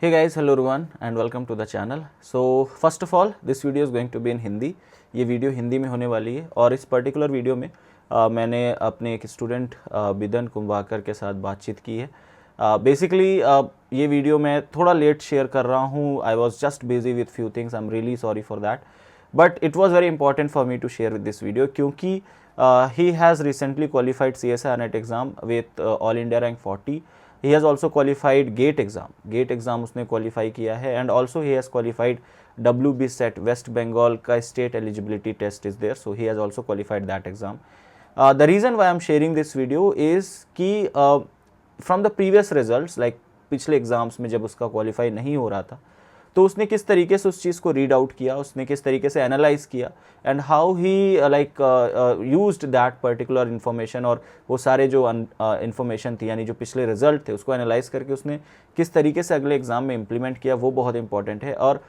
Hey guys, hello everyone and welcome to the channel. So first of all, this video is going to be in Hindi. ये video Hindi में होने वाली है और इस particular video में मैंने अपने एक स्टूडेंट बिदन कुंभाकर के साथ बातचीत की है. बेसिकली ये वीडियो मैं थोड़ा लेट शेयर कर रहा हूँ. I was just busy with few things. I am really sorry for that, but it was very important for me to share with this video क्योंकि he has recently qualified CSI NET exam with all India rank 40. He has also qualified GATE exam. GATE exam उसने qualify किया है and also he has qualified WB set. West Bengal का state eligibility test is there, so he has also qualified that exam. The reason why I am sharing this video is कि from the previous results, like पिछले exams में जब उसका qualify नहीं हो रहा था तो उसने किस तरीके से उस चीज़ को रीड आउट किया, उसने किस तरीके से एनालाइज किया and how he like used that particular information. और वो सारे जो इन्फॉर्मेशन थी यानी जो पिछले रिजल्ट थे उसको एनालाइज करके उसने किस तरीके से अगले एग्जाम में इम्प्लीमेंट किया, वो बहुत इंपॉर्टेंट है. और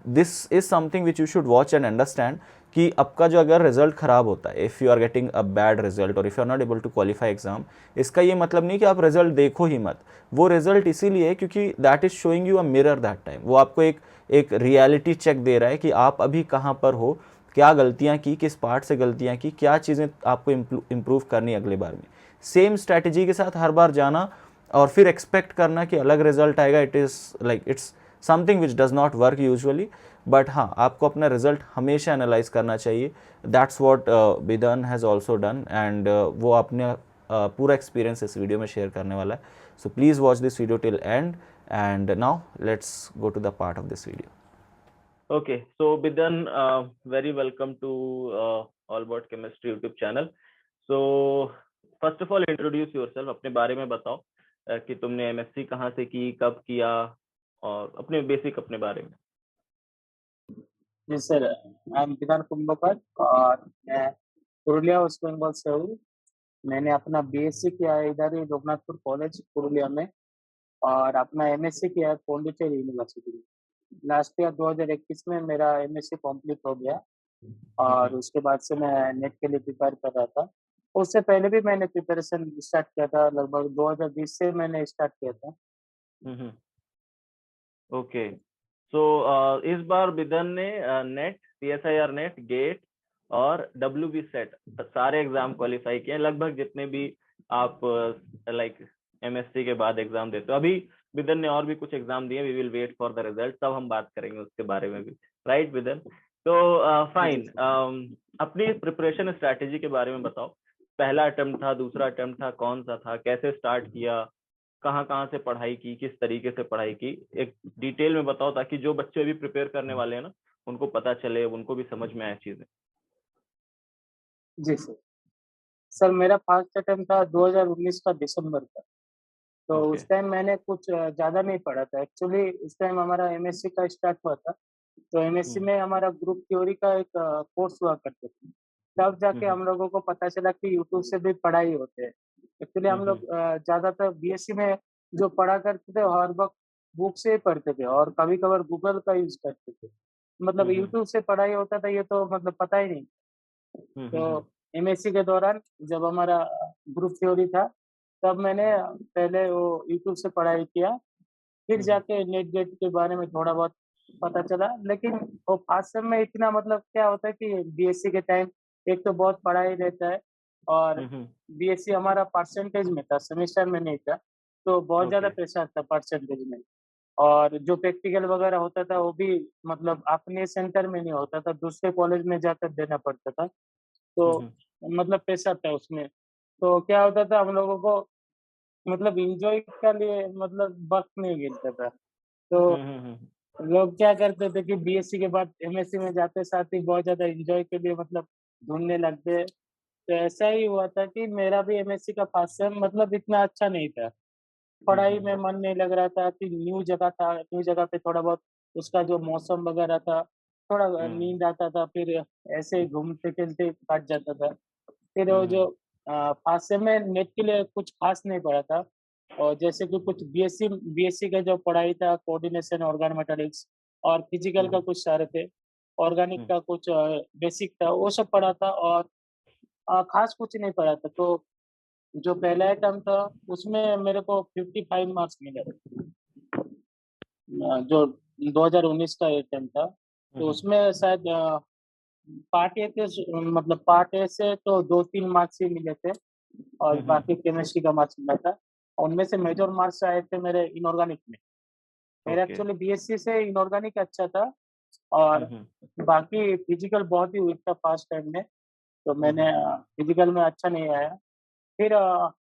this is something which you should watch and understand कि आपका जो अगर रिजल्ट ख़राब होता है, if you are getting a bad result और if you are not able to qualify exam, इसका ये मतलब नहीं कि आप रिजल्ट देखो ही मत. वो रिजल्ट इसीलिए क्योंकि that is showing you a mirror that time. वो आपको एक रियलिटी चेक दे रहा है कि आप अभी कहाँ पर हो, क्या गलतियाँ की, किस पार्ट से गलतियाँ की, क्या चीज़ें आपको इम्प्रूव करनी अगले बार में. सेम स्ट्रैटेजी के साथ हर बार जाना और फिर एक्सपेक्ट करना कि अलग रिजल्ट आएगा, it is like it's something which does not work usually. But हाँ, आपको अपना रिजल्ट हमेशा एनालाइज करना चाहिए. दैट्स वॉट बिदन हैज़ ऑल्सो डन एंड वो अपने पूरा एक्सपीरियंस इस वीडियो में शेयर करने वाला है. So please watch this video till and. And now let's go to the part of this video. Okay, so Bidan, very welcome to All About Chemistry YouTube channel. So first of all, introduce yourself. अपने बारे में बताओ कि तुमने MSc कहाँ से की, कब किया और अपने बेसिक अपने बारे में. जी सर, आई एम बिदान कुंभकर और मैं पुरुलिया वेस्ट बंगाल से हूँ. मैंने अपना BSc किया है इधर ही रघुनाथपुर कॉलेज पुरुलिया में और अपना MSc किया है पौंडीचेरी यूनिवर्सिटी में. लास्ट ईयर 2021 में मेरा MSc कंप्लीट हो गया और उसके बाद से मैं नेट के लिए प्रिपेयर कर रहा था. उससे पहले भी मैंने प्रिपरेशन स्टार्ट किया था, लगभग 2020 से मैंने स्टार्ट किया था. ओके, सो इस बार बिदन ने नेट, CSIR नेट, गेट और WB सेट सारे एग्जाम क्वालिफाई किए, लगभग जितने भी आप लाइक MSc के बाद एग्जाम देते हो. अभी बिदन ने और भी कुछ एग्जाम दिए. We will wait for the result, तब हम बात करेंगे उसके बारे में भी. राइट बिदन? तो फाइन, अपनी प्रिपरेशन स्ट्रैटेजी के बारे में बताओ. पहला अटेम्प्ट था, दूसरा अटेम्प्ट था, कौन सा था, कैसे स्टार्ट किया, कहाँ कहाँ से पढ़ाई की, किस तरीके से पढ़ाई की, एक डिटेल में बताओ ताकि जो बच्चे अभी प्रिपेयर करने वाले हैं ना उनको पता चले, उनको भी समझ में आए चीजें. जी सर, मेरा फर्स्ट अटेम्प्ट था 2019 का दिसंबर का. तो ओके. उस टाइम मैंने कुछ ज़्यादा नहीं पढ़ा था. एक्चुअली उस टाइम हमारा MSc का स्टार्ट हुआ था. तो MSc में हमारा ग्रुप थ्योरी का एक कोर्स हुआ करते थे. तब जाके हम लोगों को पता चला कि यूट्यूब से भी पढ़ाई होते हैं. एक्चुअली हम लोग ज़्यादातर BSc में जो पढ़ा करते थे हर वक़्त बुक से ही पढ़ते थे और कभी-कभार गूगल का यूज़ करते थे. मतलब यूट्यूब से पढ़ाई होता था ये तो मतलब पता ही नहीं. तो MSc के दौरान जब हमारा ग्रुप थ्योरी था, तब मैंने पहले वो यूट्यूब से पढ़ाई किया, फिर जाके नेट गेट के बारे में थोड़ा बहुत पता चला. लेकिन वो फर्स्ट सेम में इतना मतलब क्या होता है कि BSc के टाइम एक तो बहुत पढ़ाई रहता है और BSc हमारा परसेंटेज में था, सेमेस्टर में नहीं था. तो बहुत ज़्यादा ओके. प्रेशर था परसेंटेज में. और जो प्रैक्टिकल वगैरह होता था वो भी मतलब अपने सेंटर में नहीं होता था, दूसरे कॉलेज में जाकर देना पड़ता था. तो मतलब प्रेशर था उसमें. तो क्या होता था हम लोगों को मतलब एन्जॉय के लिए मतलब वक़्त नहीं मिलता था. तो लोग क्या करते थे कि BSc के बाद MSc में जाते साथ ही बहुत ज़्यादा एन्जॉय के लिए मतलब ढूँढने लगते. तो ऐसा ही हुआ था कि मेरा भी MSc का फर्स्ट सेम मतलब इतना अच्छा नहीं था. पढ़ाई में मन नहीं लग रहा था कि न्यू जगह था, न्यू जगह पे थोड़ा बहुत उसका जो मौसम वगैरह था, थोड़ा नींद आता था, फिर ऐसे ही घूमते-फिरते कट जाता था. फिर वो जो फर्स्ट सेम में नेट के लिए कुछ खास नहीं पढ़ा था और जैसे कि कुछ BSc का जो पढ़ाई था कोऑर्डिनेशन, ऑर्गेनोमेटेरिक्स और फिजिकल का कुछ सारे थे. ऑर्गेनिक का कुछ बेसिक था, वो सब पढ़ा था और खास कुछ नहीं पढ़ा था. तो जो पहला अटेम्प्ट था उसमें मेरे को 55 मार्क्स मिले. जो 2019 का अटेम्प्ट था, तो उसमें शायद पार्ट ए थे, मतलब पार्ट ए से तो 2-3 मार्क्स ही मिले थे और बाकी केमिस्ट्री का मार्क्स मिला था। उनमें से मेजर मार्क्स आए थे मेरे इनऑर्गेनिक में। मेरा ओके। एक्चुअली बीएससी से इनऑर्गेनिक अच्छा था और बाकी फिजिकल बहुत ही वीक था फर्स्ट टाइम में, तो मैंने फिजिकल में अच्छा नहीं आया। फिर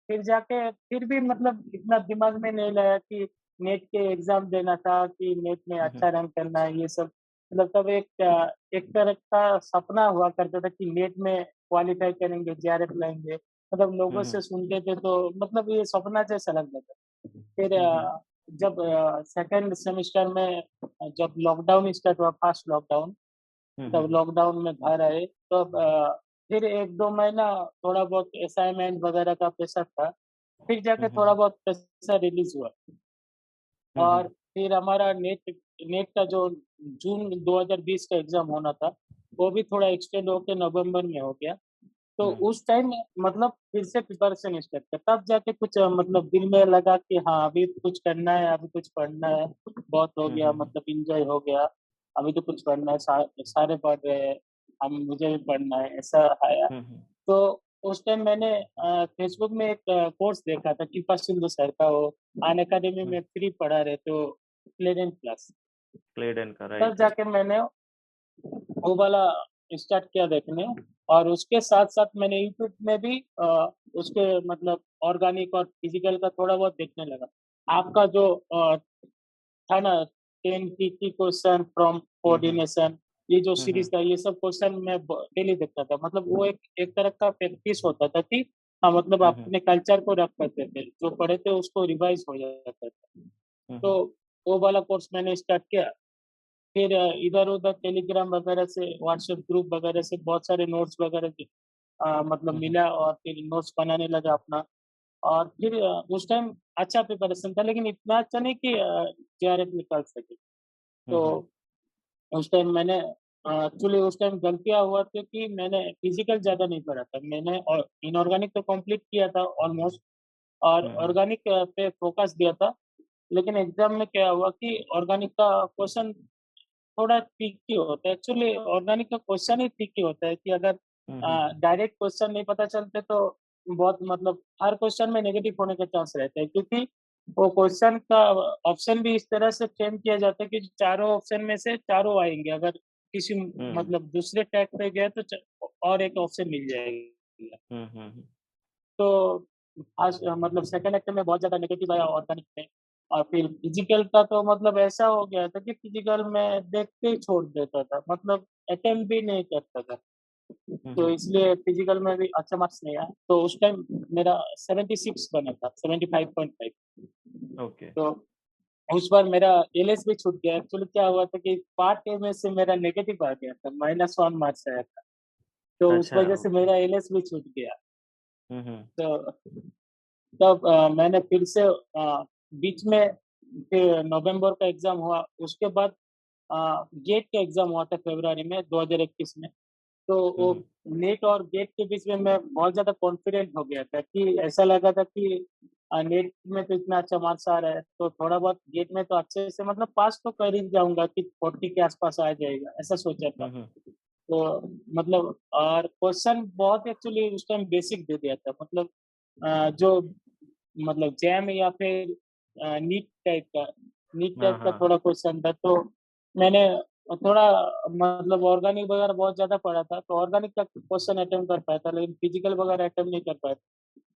फिर जाके फिर भी मतलब इतना दिमाग में नहीं लाया कि नेट के एग्ज़ाम देना था कि नेट में अच्छा रैंक करना है, ये सब। मतलब तब एक तरह का सपना हुआ करता था कि नेट में क्वालीफाई करेंगे, जेआरएफ लाएँगे। मतलब लोगों से सुनते थे तो मतलब ये सपना जैसा लगता था। फिर जब सेकंड सेमेस्टर में जब लॉकडाउन स्टार्ट हुआ, फर्स्ट लॉकडाउन, तब लॉकडाउन में घर आए, तब फिर 1-2 महीना थोड़ा बहुत असाइनमेंट वगैरह का प्रेशर था। फिर जाके थोड़ा बहुत प्रेशर रिलीज़ हुआ और फिर हमारा नेट नेट का जो जून 2020 का एग्ज़ाम होना था, वो भी थोड़ा एक्सटेंड होके नवंबर में हो गया। तो उस टाइम मतलब फिर से प्रिपरेशन स्टार्ट किया, तब जाके कुछ मतलब दिल में लगा कि हाँ, अभी कुछ करना है, अभी कुछ पढ़ना है, बहुत हो गया मतलब एन्जॉय हो गया, अभी तो कुछ पढ़ना है, सारे पढ़ रहे हैं, हम मुझे भी पढ़ना है, ऐसा आया। तो उस टाइम मैंने फेसबुक में एक कोर्स देखा था कृपा सिंधु सर का, वो अनअकैडमी में फ्री पढ़ा रहे, तो प्लेन क्लास। क्लेडन का, तब राइट राइट। जाके मैंने वो वाला स्टार्ट किया देखने और उसके साथ-साथ मैंने यूट्यूब में भी उसके मतलब ऑर्गेनिक और फिजिकल का थोड़ा बहुत देखने लगा। आपका जो था ना 10 की क्वेश्चन फ्रॉम कोऑर्डिनेशन, ये जो सीरीज़ था, ये सब क्वेश्चन मैं ब डेली देखता था। मतलब वो एक एक तरह का प्रैक्टिस होता था कि हाँ, मतलब अपने कल्चर को रख करते थे। जो पढ़े थे उसको रिवाइज़ हो जाता था। तो वो वाला कोर्स मैंने स्टार्ट किया। फिर इधर-उधर टेलीग्राम वगैरह से, व्हाट्सएप ग्रुप वगैरह से बहुत सारे नोट्स वगैरह मतलब मिला और फिर नोट्स बनाने लगा अपना। और फिर उस टाइम अच्छा प्रिपरेशन था, लेकिन इतना अच्छा नहीं कि जेआरएफ निकाल सके। तो उस टाइम मैंने एक्चुअली उस टाइम गलतियाँ हुआ था कि मैंने फिजिकल ज़्यादा नहीं पढ़ा था। मैंने और इनऑर्गेनिक तो कंप्लीट किया था ऑलमोस्ट और ऑर्गेनिक पे फोकस दिया था। लेकिन एग्ज़ाम में क्या हुआ कि ऑर्गेनिक का क्वेश्चन थोड़ा ट्रिकी होता है। एक्चुअली ऑर्गेनिक का क्वेश्चन ही ट्रिकी होता है कि अगर डायरेक्ट क्वेश्चन नहीं पता चलते तो बहुत मतलब हर क्वेश्चन में नेगेटिव होने के चांस रहते हैं, क्योंकि वो क्वेश्चन का ऑप्शन भी इस तरह से फ्रेम किया जाता है कि चारों ऑप्शन में से चारों आएँगे। अगर किसी मतलब दूसरे टैग पे गए तो और एक ऑप्शन मिल जाएगा। तो मतलब सेकंड अटेम्प्ट में बहुत ज़्यादा नेगेटिव आया ऑर्गेनिक में और फिर फिजिकल का तो मतलब ऐसा हो गया था कि फिजिकल में देख के ही छोड़ देता था, मतलब अटेम्प्ट भी नहीं करता था। तो इसलिए फिजिकल में भी अच्छा मार्क्स नहीं आया। तो उस टाइम मेरा 76 बना था, 75.5। ओके। तो उस बार मेरा एलएस भी छूट गया। एक्चुअली क्या हुआ था कि पार्ट ए में से मेरा नेगेटिव आ गया था, -1 मार्क्स आया था। तो उस अच्छा, वजह से ओके। मेरा एलएस भी छूट गया। तो तब मैंने फिर से बीच में फिर नवंबर का एग्ज़ाम हुआ, उसके बाद गेट का एग्ज़ाम हुआ था फरवरी में 2021 में। तो वो नेट और गेट के बीच में मैं बहुत ज़्यादा कॉन्फिडेंट हो गया था कि ऐसा लगा था कि नेट में तो इतना अच्छा मार्क्स आ रहा है, तो थोड़ा बहुत गेट में तो अच्छे से मतलब पास तो कर ही जाऊँगा कि 40 के आस-पास आ जाएगा, ऐसा सोचा था। तो मतलब और क्वेश्चन बहुत एक्चुअली उस टाइम बेसिक दे दिया था, मतलब जो मतलब जैम या फिर नीट हाँ, टाइप का हाँ। थोड़ा क्वेश्चन था, तो मैंने थोड़ा मतलब ऑर्गेनिक वगैरह बहुत ज़्यादा पढ़ा था, तो ऑर्गेनिक का क्वेश्चन अटेम्प्ट कर पाया था, लेकिन फिजिकल वगैरह अटेम्प्ट नहीं कर पाया था।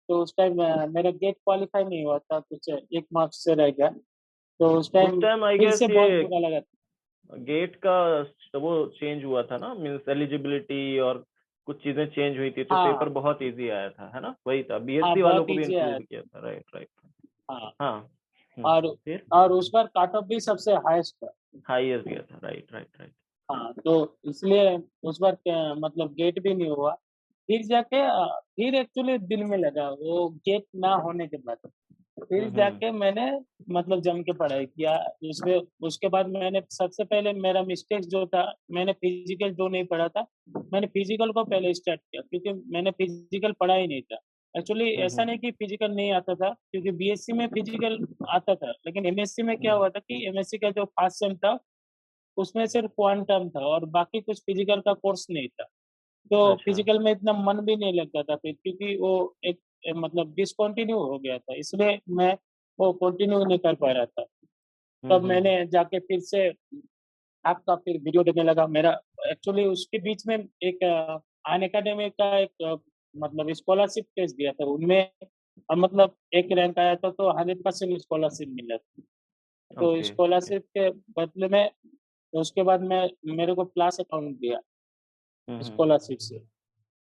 तो उस टाइम मेरा गेट क्वालीफाई नहीं हुआ था, कुछ 1 मार्क्स से रह गया। तो उस उस टाइम टाइम आई फिर गेस से बहुत ये बुरा लगा। गेट का वो चेंज हुआ था ना, मीन्स एलिजिबिलिटी और कुछ चीजें चेंज हुई थी, तो पेपर हाँ, बहुत इजी आया था, है ना? वही था, हाँ, बीएससी वालों बहुत को भी ईज़ी आया इंक्लूड था। किया था, राइट राइट। हाँ, हाँ। और फिर और उस बार कट ऑफ भी सबसे हाईएस्ट था। हाईएस्ट गया था, राइट राइट राइट। हाँ, तो इसलिए उस बार क्या मतलब गेट भी नहीं हुआ। फिर जाके फिर एक्चुअली दिल में लगा वो गेट ना होने के बाद। फिर जाके मैंने मतलब जम के पढ़ाई किया। उसमें उसके बाद मैंने सबसे पहले मेरा मिस्टेक जो था, मैंने फिजिकल जो नहीं पढ़ा था, मैंने फिजिकल को पहले स्टार्ट किया क्योंकि मैंने फिजिकल पढ़ा ही नहीं था। एक्चुअली ऐसा हम्म नहीं कि फिजिकल नहीं आता था, क्योंकि बीएससी में फिजिकल आता था, लेकिन एमएससी में क्या हुआ था कि एमएससी का जो फर्स्ट सेम था उसमें सिर्फ क्वांटम था और बाकी कुछ फिजिकल का कोर्स नहीं था। तो अच्छा। फिजिकल में इतना मन भी नहीं लगता था फिर, क्योंकि वो एक मतलब डिसकंटिन्यू हो गया था, इसलिए मैं वो कंटिन्यू नहीं कर पा रहा था। तब हम्म। मैंने जाके फिर से आपका फिर वीडियो देखने लगा। मेरा एक्चुअली उसके बीच में एक अनअकैडमी का एक मतलब स्कॉलरशिप टेस्ट दिया था, उनमें मतलब एक रैंक आया था, तो 100% स्कॉलरशिप मिला था। तो ओके ओके। स्कॉलरशिप के बदले में तो उसके बाद मैं मेरे को क्लास अकाउंट दिया हम्म स्कॉलरशिप से।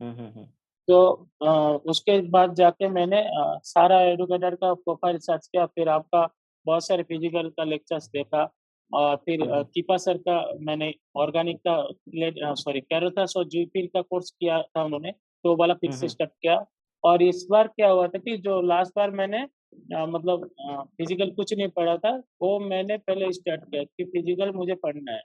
हम्म। तो उसके बाद जाके मैंने सारा एडुकेटर का प्रोफाइल सर्च किया, फिर आपका बहुत सारे फिजिकल का लेक्चर्स देखा, और फिर हम्म कीपा सर का मैंने ऑर्गेनिक का सॉरी कैरोथस और जीपीएल का कोर्स किया था उन्होंने, तो वो वाला फिर से हम्म स्टार्ट किया। और इस बार क्या हुआ था कि जो लास्ट बार मैंने मतलब फिजिकल कुछ नहीं पढ़ा था, वो मैंने पहले स्टार्ट किया कि फिजिकल मुझे पढ़ना है।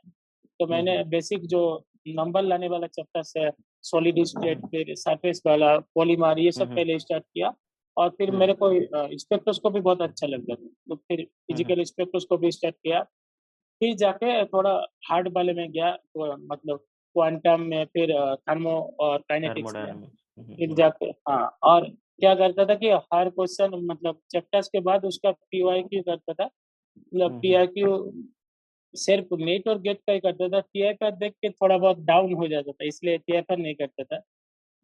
तो मैंने हम्म बेसिक जो नंबर लाने वाला चैप्टर्स है, सॉलिड स्टेट, फिर सरफेस वाला, पॉलीमर, ये सब हम्म पहले स्टार्ट किया। और फिर हम्म मेरे को स्पेक्ट्रोस्कोपी बहुत अच्छा लग गया, तो फिर हम्म फिजिकल स्पेक्ट्रोस्कोपी स्टार्ट किया। फिर जाके थोड़ा हार्ड वाले में गया, तो मतलब क्वांटम में, फिर थर्मो और काइनेटिक्स में। थर्मोडायनामिक्स। फिर जाके हाँ, और क्या करता था कि हर क्वेश्चन मतलब चैप्टर्स के बाद उसका पीवाईक्यू करता था। मतलब हम्म पीआईक्यू सिर्फ नेट और गेट का ही करता था, टीआईफआर देख के थोड़ा बहुत डाउन हो जाता था, इसलिए टीआईफआर नहीं करता था।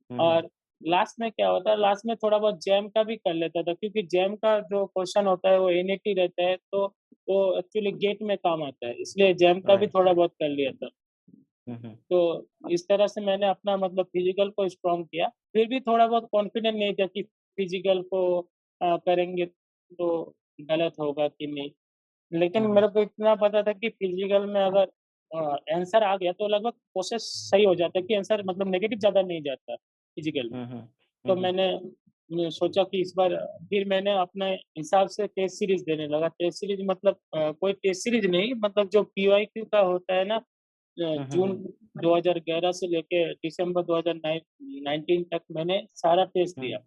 हम्म और लास्ट में क्या होता है, लास्ट में थोड़ा बहुत जैम का भी कर लेता था, क्योंकि जैम का जो क्वेश्चन होता है वो एनईटी रहता है, तो वो एक्चुअली गेट में काम आता है, इसलिए जैम का भी राइट थोड़ा राइट। बहुत कर लिया था। तो इस तरह से मैंने अपना मतलब फिजिकल को स्ट्रॉन्ग किया। फिर भी थोड़ा बहुत कॉन्फिडेंट नहीं था कि फिजिकल को करेंगे तो गलत होगा कि नहीं। लेकिन हम्म मेरे को इतना पता था कि फिजिकल में अगर आंसर आ गया तो लगभग प्रोसेस सही हो जाता है, कि आंसर मतलब नेगेटिव ज्यादा नहीं जाता फिजिकल में। हम्म तो हम्म मैंने सोचा कि इस बार फिर मैंने अपने हिसाब से टेस्ट सीरीज देने लगा। टेस्ट सीरीज मतलब कोई टेस्ट सीरीज नहीं, मतलब जो पीवाईक्यू का होता है ना, जून हम्म 2011 से लेके दिसंबर 2019 तक मैंने सारा टेस्ट दिया।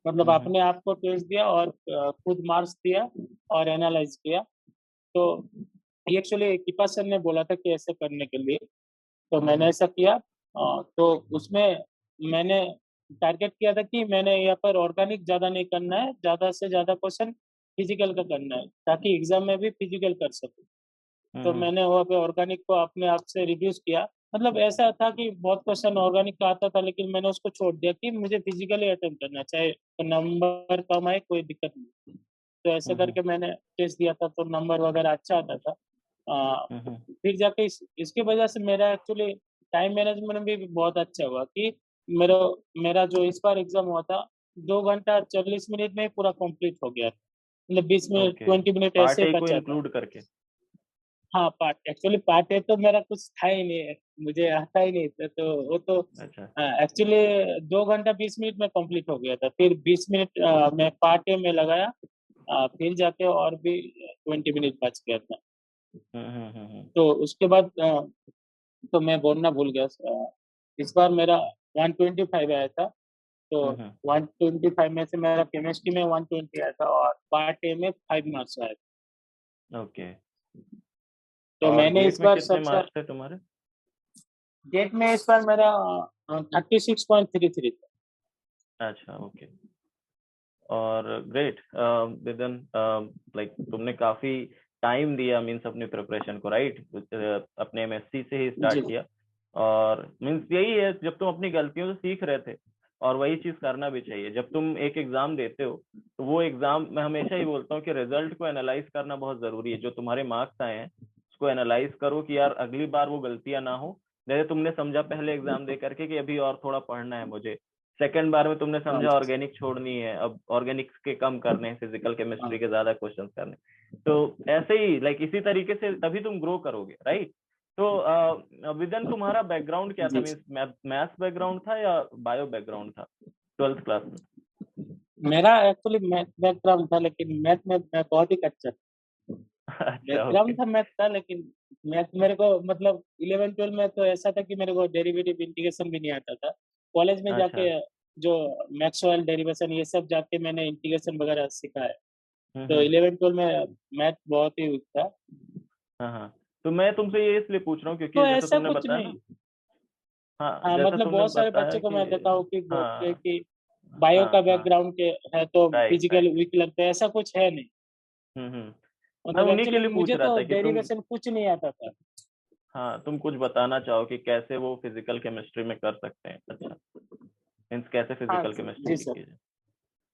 मतलब हम्म अपने आप को टेस्ट दिया और खुद मार्क्स दिया और एनालाइज किया। तो ये एक्चुअली कीपा सर ने बोला था कि ऐसे करने के लिए, तो मैंने ऐसा किया। तो उसमें मैंने टारगेट किया था कि मैंने यहाँ पर ऑर्गेनिक ज्यादा नहीं करना है, ज्यादा से ज्यादा क्वेश्चन फिजिकल का करना है, ताकि एग्जाम में भी फिजिकल कर सकूं। तो हम्म मैंने वहाँ पे ऑर्गेनिक को अपने आप से रिड्यूस किया। मतलब ऐसा था कि बहुत क्वेश्चन ऑर्गेनिक का आता था, लेकिन मैंने उसको छोड़ दिया कि मुझे फिजिकली अटेम्प्ट करना है, चाहे नंबर कम आए कोई दिक्कत नहीं। तो ऐसे करके मैंने टेस्ट दिया था, तो नंबर वगैरह अच्छा आता था। फिर जाके इसकी वजह से मेरा एक्चुअली टाइम मैनेजमेंट भी बहुत अच्छा हुआ कि मेरा मेरा जो इस बार एग्जाम हुआ था 2 घंटा 40 मिनट में पूरा कंप्लीट हो गया। मतलब 20 मिनट ओके। 20 मिनट पार्ट ऐसे ही ए को बचा था। इंक्लूड करके। हाँ, पार्ट ए तो मेरा कुछ था ही नहीं, मुझे आता ही नहीं था, तो वो तो अच्छा। एक्चुअली 2 घंटा 20 मिनट में कंप्लीट हो गया था। फिर 20 मिनट मैं पार्ट ए में लगाया, फिर जाके और भी 20 मिनट बच गया था। हम्म। तो उसके बाद तो मैं बोलना भूल गया। इस बार मेरा 125 आया था। तो हम्म 125 में से मेरा केमिस्ट्री में 120 आया था, और पार्ट ए में 5 मार्क्स आए थे। ओके। तो और मैंने गेट इस में बार कितने सबसे मार्क्स थे तुम्हारे? गेट में इस बार मेरा 36.33 था। अच्छा ओके। और ग्रेट विदन, लाइक तुमने काफी टाइम दिया मीन्स अपनी प्रिपरेशन को, राइट? अपने एमएससी से ही जी स्टार्ट किया। और मीन्स यही है, जब तुम अपनी गलतियों से सीख रहे थे, और वही चीज करना भी चाहिए जब तुम एक एग्जाम देते हो। तो वो एग्जाम, मैं हमेशा ही बोलता हूँ कि रिजल्ट को एनालाइज करना बहुत जरूरी है। जो तुम्हारे मार्क्स आए हैं उसको एनालाइज करो कि यार अगली बार वो गलतियां ना हो। जैसे तुमने समझा पहले एग्जाम दे करके कि अभी और थोड़ा पढ़ना है मुझे, सेकंड बार में तुमने हाँ समझा ऑर्गेनिक छोड़नी है, अब ऑर्गेनिक के कम करने हैं, फिजिकल केमिस्ट्री हाँ के ज्यादा क्वेश्चंस करने हैं। तो ऐसे ही लाइक इसी तरीके से तभी तुम ग्रो करोगे, राइट? तो विदन, तुम्हारा बैकग्राउंड क्या था? जी। मीन्स मैथ्स बैकग्राउंड था या बायो बैकग्राउंड था ट्वेल्थ क्लास में? मेरा एक्चुअली मैथ बैकग्राउंड था, लेकिन मैथ में मैं बहुत ही कच्चा था। अच्छा ओके। बैकग्राउंड था मैथ का, लेकिन मैथ मेरे को मतलब 11 12 में तो ऐसा था कि मेरे को डेरिवेटिव इंटीग्रेशन भी नहीं आता था। कॉलेज में अच्छा। जाके जो मैक्सवेल डेरिवेशन ये सब जाके मैंने इंटीग्रेशन वगैरह सीखा है। तो हम्म। 11-12 में मैथ बहुत ही वीक था। हाँ हाँ, तो मैं तुमसे ये इसलिए पूछ रहा हूँ क्योंकि तो जैसा ऐसा तुमने कुछ बताया ना। नहीं। हाँ, हाँ, जैसा मतलब तुमने बहुत सारे बताया बच्चे को कि मैं देखा हूँ कि बोलते हैं हाँ कि बायो हाँ का हाँ, बैकग्राउंड के है तो राइट फिजिकल राइट। वीक लगता है, ऐसा कुछ है नहीं। हम्म। मैं मतलब उन्हीं के एक्चुअली लिए पूछ मुझे रहा तो था कि तुम, डेरिवेशन कुछ नहीं आता था। हाँ, तुम कुछ बताना चाहो कि कैसे वो फिजिकल केमिस्ट्री में कर सकते हैं। अच्छा, मीन्स कैसे हाँ फिजिकल केमिस्ट्री जी सर। सीखी जाए।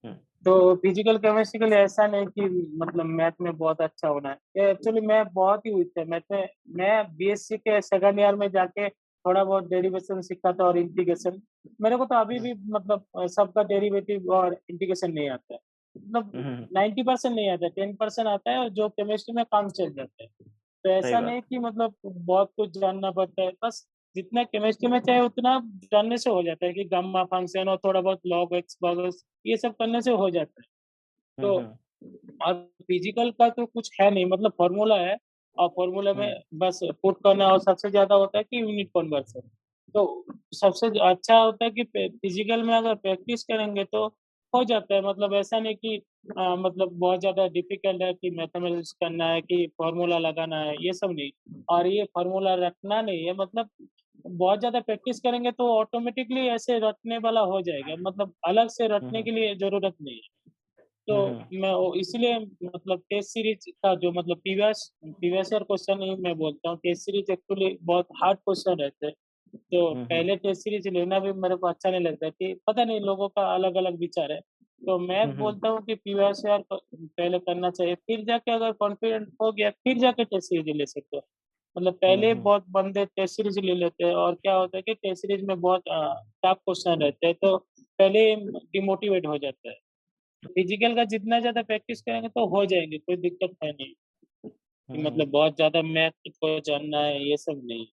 हम्म तो फिजिकल केमिस्ट्री के लिए ऐसा नहीं कि मतलब मैथ में बहुत अच्छा होना है, एक्चुअली मैं बहुत ही वीक था मैथ में। मैं बीएससी के सेकंड ईयर में जाके थोड़ा बहुत डेरिवेशन सीखा था और इंटीग्रेशन। मेरे को तो अभी हम्म भी मतलब सबका डेरिवेटिव और इंटीग्रेशन नहीं आता है। मतलब हम्म, 90% नहीं आता है, 10% आता है और जो केमिस्ट्री में काम चल जाता है। तो सही ऐसा बात। नहीं कि मतलब बहुत कुछ जानना पड़ता है, बस जितना केमिस्ट्री में चाहे उतना जानने से हो जाता है कि गामा फंक्शन और थोड़ा बहुत लॉग एक्स लॉग ये सब करने से हो जाता है। तो हम्म। और फिजिकल का तो कुछ है नहीं, मतलब फॉर्मूला है और फॉर्मूला में हम्म बस पुट करना, और सबसे ज्यादा होता है कि यूनिट कन्वर्सन। तो सबसे अच्छा होता है कि फिजिकल में अगर प्रैक्टिस करेंगे तो हो जाता है। मतलब ऐसा नहीं कि मतलब बहुत ज्यादा डिफिकल्ट है कि मैथमेटिक्स करना है कि फॉर्मूला लगाना है, ये सब नहीं। और ये फॉर्मूला रटना नहीं है, मतलब बहुत ज्यादा प्रैक्टिस करेंगे तो ऑटोमेटिकली ऐसे रटने वाला हो जाएगा, मतलब अलग से रटने हम्म के लिए जरूरत नहीं है। तो हम्म मैं इसलिए मतलब टेस्ट सीरीज का जो मतलब प्रीवियस ईयर क्वेश्चन ही मैं बोलता हूँ, टेस्ट सीरीज एक्चुअली बहुत हार्ड क्वेश्चन रहते हैं। तो हम्म पहले टेस्ट सीरीज लेना भी मेरे को अच्छा नहीं लगता कि पता नहीं लोगों का अलग अलग विचार है। तो मैं हम्म बोलता हूँ कि प्रीवियस ईयर पहले करना चाहिए, फिर जाके अगर कॉन्फिडेंट हो गया फिर जाके टेस्ट सीरीज ले सकते हो। मतलब पहले हम्म बहुत बंदे टेस्ट सीरीज ले लेते हैं और क्या होता है कि टेस्ट सीरीज में बहुत टफ क्वेश्चन रहते हैं, तो पहले डिमोटिवेट हो जाता है। फिजिकल का जितना ज्यादा प्रैक्टिस करेंगे तो हो जाएंगे, कोई दिक्कत है नहीं कि हम्म। मतलब बहुत ज्यादा मैथ को जानना है, ये सब नहीं।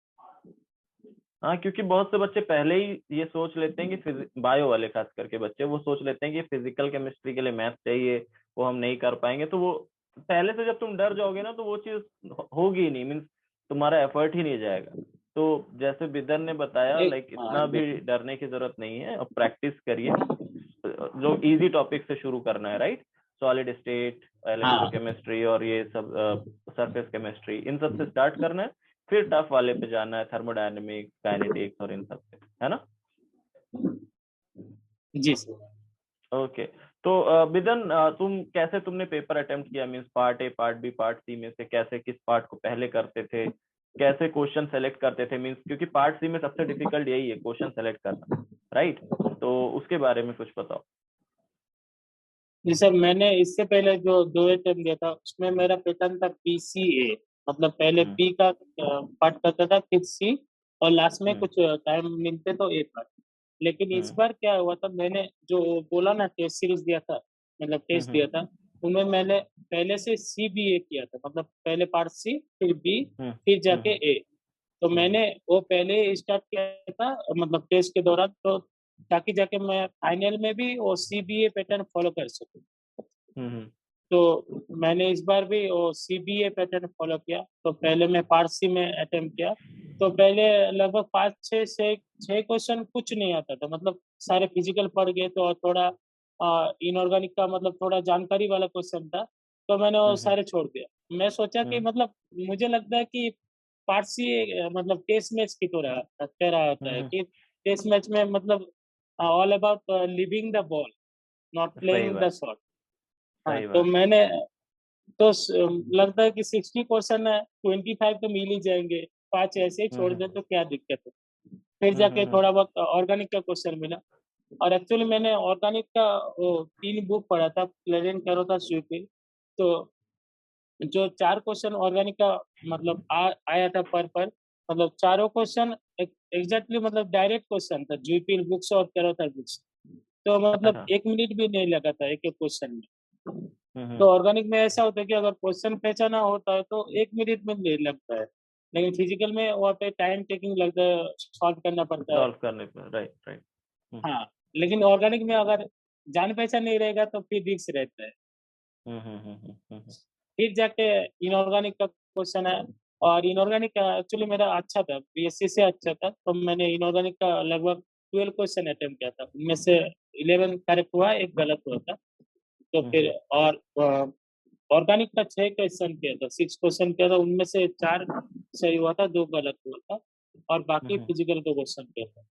हाँ, क्योंकि बहुत से बच्चे पहले ही ये सोच लेते हैं कि बायो वाले खास करके बच्चे वो सोच लेते हैं कि फिजिकल केमिस्ट्री के लिए मैथ चाहिए, वो हम नहीं कर पाएंगे। तो वो पहले से जब तुम डर जाओगे ना तो वो चीज होगी ही नहीं, मीन्स तुम्हारा एफर्ट ही नहीं जाएगा। तो जैसे बिदर ने बताया, एक लाइक हाँ इतना भी डरने की जरूरत नहीं है, और प्रैक्टिस करिए। जो इजी टॉपिक से शुरू करना है, राइट। सॉलिड स्टेट, हाँ इलेक्ट्रोकेमिस्ट्री और ये सब सरफेस केमिस्ट्री, इन सब से स्टार्ट करना है। फिर टफ वाले पे जाना है, थर्मोडायनेमिक्स, काइनेटिक्स और इन सब पे, है ना। जी सर। ओके। तो बिदन, तुम कैसे, तुमने पेपर अटेम्प्ट किया, means part A, part B, part C में से कैसे, किस पार्ट को पहले करते थे, कैसे क्वेश्चन सेलेक्ट करते थे, मींस क्योंकि पार्ट सी में सबसे डिफिकल्ट यही है, क्वेश्चन सेलेक्ट करना, राइट। तो उसके बारे में कुछ बताओ। जी सर, मैंने इससे पहले जो दो अटेम्प्ट दिया था उसमें मेरा पैटर्न था पीसीए। मतलब पहले हम्म पी का पार्ट करता था, फिर सी, और लास्ट में हम्म कुछ टाइम मिलते तो ए पार्ट। लेकिन इस हम्म बार क्या हुआ था, मैंने जो बोला ना टेस्ट सीरीज दिया था, मतलब टेस्ट हम्म दिया था, उनमें मैंने पहले से सी बी ए किया था, मतलब पहले पार्ट सी फिर बी हम्म फिर जाके हम्म ए। तो हम्म मैंने वो पहले स्टार्ट किया था मतलब टेस्ट के दौरान, तो ताकि जाके मैं फाइनल में भी वो सी बी ए पैटर्न फॉलो कर सकूं। हम्म तो मैंने इस बार भी वो सीबीए पैटर्न फॉलो किया। तो पहले मैं पारसी में अटेम्प्ट किया। तो पहले लगभग 5 6 क्वेश्चन कुछ नहीं आता था, मतलब सारे फिजिकल पढ़ गए तो, और थोड़ा इनऑर्गेनिक का मतलब थोड़ा जानकारी वाला क्वेश्चन था, तो मैंने वो हम्म सारे छोड़ दिया। मैं सोचा कि हम्म मतलब मुझे लगता है कि पारसी मतलब टेस्ट मैच की तरह होता है हम्म, कि टेस्ट मैच में मतलब all about living the ball, not सही प्लेइंग द बात। शॉट। हाँ, सही तो बात। मैंने तो लगता है कि 60% है, 25 तो मिल ही जाएंगे। 5 ऐसे ही छोड़ हम्म दे तो क्या दिक्कत है। फिर जाके हम्म थोड़ा बहुत ऑर्गेनिक का क्वेश्चन मिला। और एक्चुअली मैंने ऑर्गेनिक का वो 3 बुक पढ़ा था, क्लेरेन कैरोथा स्यूपिल। तो जो 4 क्वेश्चन ऑर्गेनिक का मतलब आया था पर मतलब चारों क्वेश्चन एग्जैक्टली मतलब डायरेक्ट क्वेश्चन था ज्यूपिल बुक्स और कैरोथा बुक्स। तो मतलब अच्छा। 1 मिनट भी नहीं लगा था एक एक क्वेश्चन में। तो हम्म। ऑर्गेनिक में ऐसा होता है कि अगर क्वेश्चन पहचाना होता है तो 1 मिनट में ले लगता है, लेकिन फिजिकल में वहाँ पे टाइम टेकिंग लगता है, सॉल्व करना पड़ता है। सॉल्व करने पर, राइट राइट। हाँ, लेकिन ऑर्गेनिक में अगर जान पहचान नहीं रहेगा तो फिर रिस्क रहता है। हम्म। फिर जाके इनऑर्गेनिक का क्वेश्चन है। और इनऑर्गेनिक का एक्चुअली मेरा अच्छा था, बीएससी से अच्छा था, तो मैंने इनऑर्गेनिक का लगभग 12 क्वेश्चन अटेम्प्ट किया था, उनमें से 11 करेक्ट हुआ, एक गलत हुआ था। तो फिर और ऑर्गेनिक का 6 क्वेश्चन किया था, 6 क्वेश्चन किया था, उनमें से 4 सही हुआ था, 2 गलत हुआ था, और बाकी फिजिकल का क्वेश्चन किया था।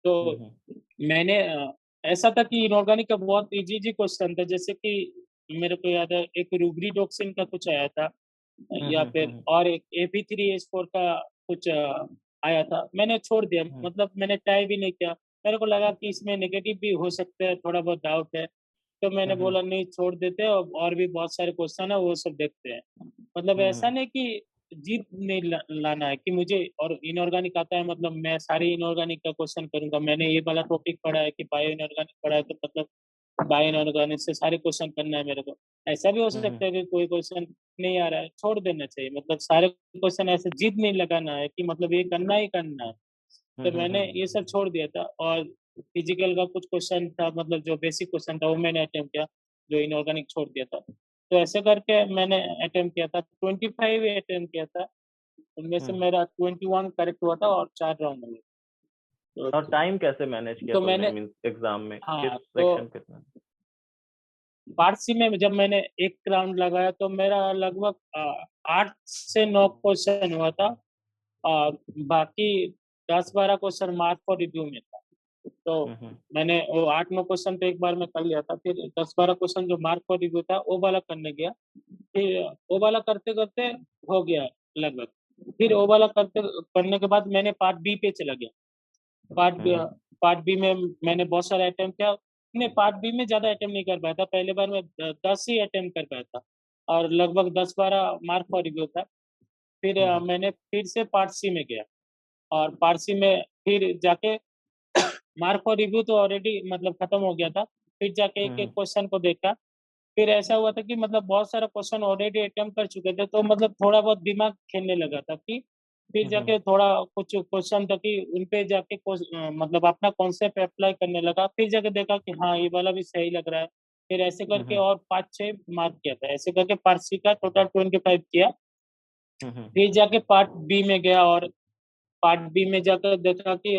तो मैंने ऐसा था कि इनऑर्गेनिक का बहुत इजी इजी क्वेश्चन था, जैसे कि मेरे को याद है एक रूब्रीडॉक्सिन का कुछ आया था, या फिर और एक AP3H4 का कुछ आया था। मैंने छोड़ दिया, मतलब मैंने ट्राई भी नहीं किया। मेरे को लगा कि इसमें नेगेटिव भी हो सकते हैं, थोड़ा बहुत डाउट है, तो मैंने बोला नहीं, छोड़ देते हैं, और भी बहुत सारे क्वेश्चन है वो सब देखते हैं। मतलब ऐसा नहीं कि जीत नहीं लाना है कि मुझे और इनऑर्गेनिक आता है मतलब मैं सारे इनऑर्गेनिक का क्वेश्चन करूंगा। मैंने ये वाला टॉपिक पढ़ा है कि बायो इनऑर्गेनिक पढ़ा है, तो मतलब बायो इनऑर्गेनिक से सारे क्वेश्चन करना है मेरे को। ऐसा भी हो सकता है कि कोई क्वेश्चन नहीं आ रहा है, छोड़ देना चाहिए। मतलब सारे क्वेश्चन ऐसे जिद नहीं लगाना है कि मतलब ये करना ही करना है। तो मैंने ये सब छोड़ दिया था, और फिजिकल का कुछ क्वेश्चन था, मतलब जो बेसिक क्वेश्चन था वो मैंने अटेम्प्ट किया, जो इनऑर्गेनिक छोड़ दिया था। तो ऐसे करके मैंने अटेम्प्ट किया था, 25 अटेम्प्ट किया था, उनमें से मेरा 21 करेक्ट हुआ था और 4 रॉन्ग हुए। और टाइम कैसे मैनेज किया तो तुमने, मैंने, मींस एग्जाम में किस हाँ, तो सेक्शन पे था? पार्ट सी में जब मैंने एक राउंड लगाया तो मेरा लगभग 8 से 9 क्वेश्चन हुआ था, और बाकी 10-12 क्वेश्चन मार्क फॉर रिव्यू में था। तो मैंने वो 8-9 क्वेश्चन तो एक बार में कर लिया था, फिर 10-12 क्वेश्चन जो मार्क फॉर रिव्यू था वो वाला करने गया। फिर वो वाला करते करते हो गया लगभग। फिर वो वाला करते करने के बाद मैंने पार्ट बी पे चला गया। पार्ट बी, पार्ट बी में मैंने बहुत सारे अटेम्प्ट किया। नहीं, पार्ट बी में ज्यादा अटेम्प्ट नहीं कर पाया था, पहले बार में 10 ही अटेम्प्ट कर पाया था, और लगभग 10-12 मार्क फॉर रिव्यू था। फिर मैंने फिर से पार्ट सी में गया, और पार्ट सी में फिर जाके मार्क फॉर रिव्यू तो ऑलरेडी मतलब खत्म हो गया था। फिर जाके एक एक क्वेश्चन को देखा। फिर ऐसा हुआ था कि मतलब बहुत सारा क्वेश्चन ऑलरेडी अटेम्प्ट कर चुके थे, तो मतलब थोड़ा बहुत दिमाग खेलने लगा था कि फिर जाके थोड़ा कुछ क्वेश्चन था कि उन पे जाके मतलब अपना कॉन्सेप्ट अप्लाई करने लगा। फिर जाके देखा कि हाँ, ये वाला भी सही लग रहा है। फिर ऐसे करके और 5-6 मार्क किया था, ऐसे करके पार्ट सी का टोटल 25 किया। फिर जाके पार्ट बी में गया, और पार्ट बी में जाकर देखा कि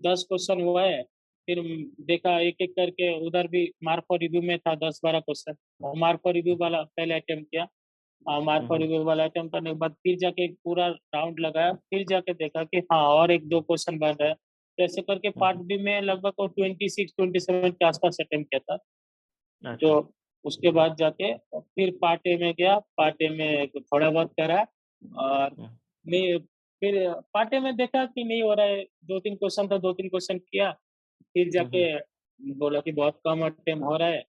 10 क्वेश्चन हुआ है। फिर देखा एक एक करके, उधर भी मार्क फॉर रिव्यू में था 10-12 क्वेश्चन, और मार्क फॉर रिव्यू वाला पहले अटेम्प्ट किया। मार्क फॉर रिव्यू वाला अटेम्प्ट करने के बाद फिर जाके एक पूरा राउंड लगाया। फिर जाके देखा कि हाँ, और एक दो क्वेश्चन बन रहा है। तो ऐसे करके पार्ट बी में लगभग 26-27 के आसपास अटेम्प्ट किया था। तो अच्छा। उसके बाद जाके फिर पार्ट ए में गया, पार्ट ए में थोड़ा बहुत करा, और नहीं, फिर पार्ट ए में देखा कि नहीं हो रहा है, 2-3 क्वेश्चन था, 2-3 क्वेश्चन किया। फिर जाके बोला कि बहुत कम अटेम्प्ट हो रहा है,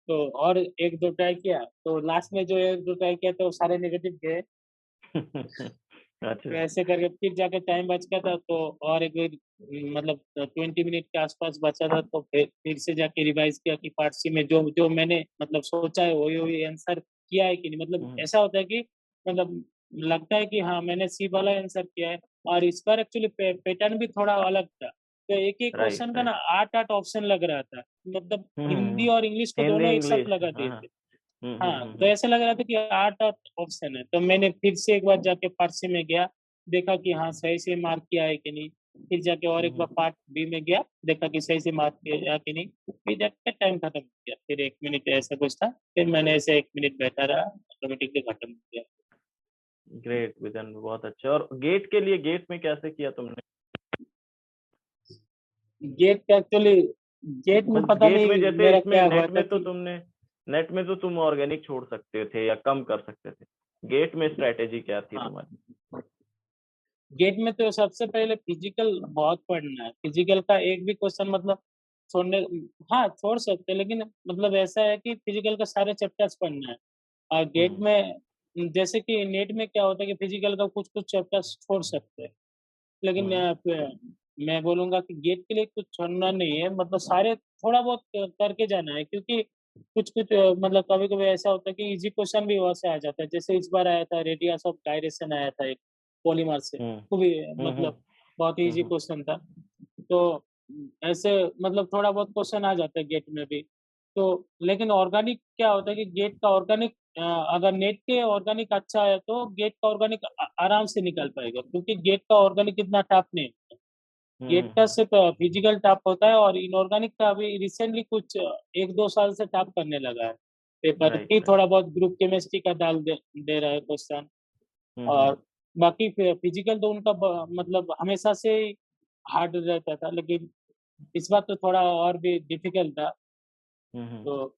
तो और एक दो ट्राई किया, तो लास्ट में जो एक दो ट्राई किया तो वो सारे नेगेटिव गए। तो अच्छा। ऐसे करके फिर जाके टाइम बच गया था, तो और एक मतलब 20 मिनट के आसपास बचा था, तो फिर से जाके रिवाइज किया कि पार्ट सी में जो जो मैंने मतलब सोचा है वही वही आंसर किया है कि नहीं। मतलब ऐसा होता है कि मतलब लगता है कि हाँ, मैंने सी वाला आंसर किया है, और इस बार एक्चुअली पैटर्न भी थोड़ा अलग था। तो एक एक राइट, क्वेश्चन का ना राइट। 8-8 ऑप्शन लग रहा था, मतलब हिंदी और इंग्लिश को हिंदी दोनों एक साथ इंग्लिश, लगा हाँ दिए हाँ। थे। हाँ, तो ऐसा लग रहा था कि 8-8 ऑप्शन है। तो मैंने फिर से एक बार जाके पार्ट सी में गया, देखा कि हाँ, सही से मार्क किया है कि नहीं। फिर जाके और एक बार पार्ट बी में गया, देखा कि सही से मार्क किया कि नहीं। फिर जाके टाइम खत्म हो गया, फिर 1 मिनट ऐसा कुछ था। फिर मैंने ऐसे 1 मिनट बैठा रहा, ऑटोमेटिकली खत्म हो गया। ग्रेट विजन, बहुत अच्छा। और गेट के लिए, गेट में कैसे किया तुमने? गेट का एक्चुअली, गेट में बस पता गेट में नहीं जैसे, मेरा इसमें क्या हुआ नेट था में तो कि तुमने, नेट में तो तुम ऑर्गेनिक छोड़ सकते थे या कम कर सकते थे, गेट में स्ट्रेटेजी क्या थी हाँ, तुम्हारी? गेट में तो सबसे पहले फिजिकल बहुत पढ़ना है। फिजिकल का एक भी क्वेश्चन मतलब छोड़ने, हाँ, छोड़ सकते हैं, लेकिन मतलब ऐसा है कि फिजिकल का सारे चैप्टर्स पढ़ना है। और गेट में जैसे कि नेट में क्या होता है कि फिजिकल का कुछ कुछ चैप्टर्स छोड़ सकते हैं, लेकिन मैं बोलूंगा कि गेट के लिए कुछ छोड़ना नहीं है, मतलब सारे थोड़ा बहुत करके जाना है, क्योंकि कुछ कुछ मतलब कभी कभी ऐसा होता है कि इजी क्वेश्चन भी वहां से आ जाता है। जैसे इस बार आया था रेडियस ऑफ गायरेशन, आया था एक पॉलीमर से, वो भी मतलब बहुत ही इजी क्वेश्चन था। तो ऐसे मतलब थोड़ा बहुत क्वेश्चन आ जाता है गेट में भी। तो लेकिन ऑर्गेनिक क्या होता है कि गेट का ऑर्गेनिक, अगर नेट के ऑर्गेनिक अच्छा है तो गेट का ऑर्गेनिक आराम से निकल पाएगा, क्योंकि गेट का ऑर्गेनिक इतना टफ नहीं है। गेट का सिर्फ फिजिकल टफ होता है, और इनऑर्गेनिक का अभी रिसेंटली कुछ 1-2 साल से टफ करने लगा है पेपर, राइट कि राइट। थोड़ा बहुत ग्रुप केमिस्ट्री का डाल दे रहा है क्वेश्चन। हम्म। और बाकी फिजिकल तो उनका मतलब हमेशा से ही हार्ड रहता था, लेकिन इस बार तो थोड़ा और भी डिफिकल्ट था। हम्म। तो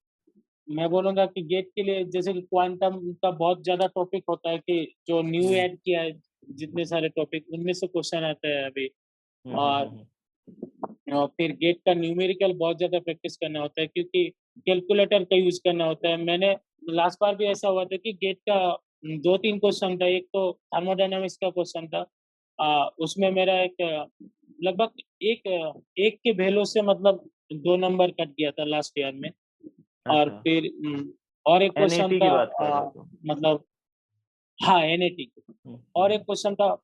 मैं बोलूंगा कि गेट के लिए जैसे कि क्वांटम का बहुत ज्यादा टॉपिक होता है, कि जो न्यू हम्म ऐड किया है जितने सारे टॉपिक, उनमें से क्वेश्चन आता है अभी। और हम्म। फिर गेट का न्यूमेरिकल बहुत ज्यादा प्रैक्टिस करना होता है, क्योंकि कैलकुलेटर का यूज करना होता है। मैंने लास्ट बार भी ऐसा हुआ था कि गेट का 2-3 क्वेश्चन था। एक तो थर्मोडायनामिक्स का क्वेश्चन था, उसमें मेरा लगभग एक के वैल्यू से मतलब 2 नंबर कट गया था लास्ट ईयर में। और अच्छा। फिर और एक क्वेश्चन एनएटी की था, बात कर रहे हो तुम? मतलब हाँ, एनएटी। और एक हम्म। क्वेश्चन था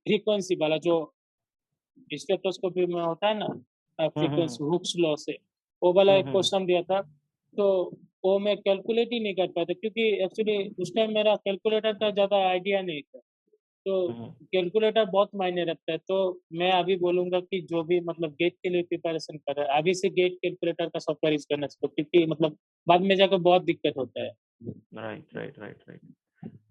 फ्रीक्वेंसी वाला, जो स्टेथोस्कोपी में होता है ना, हम्म। फ्रीक्वेंसी हुक्स लॉ से, वो वाला एक हम्म। क्वेश्चन दिया था। तो वो मैं कैलकुलेट ही नहीं कर पाया, क्योंकि एक्चुअली उस टाइम मेरा कैलकुलेटर का ज्यादा आइडिया नहीं था। तो हम्म। कैलकुलेटर बहुत मायने रखता है। तो मैं अभी बोलूंगा कि जो भी मतलब गेट के लिए प्रिपरेशन कर रहा है, अभी से गेट कैलकुलेटर का सॉफ्टवेयर यूज करना चाहिए, क्योंकि मतलब बाद में जाकर बहुत दिक्कत होता है। राइट राइट राइट राइट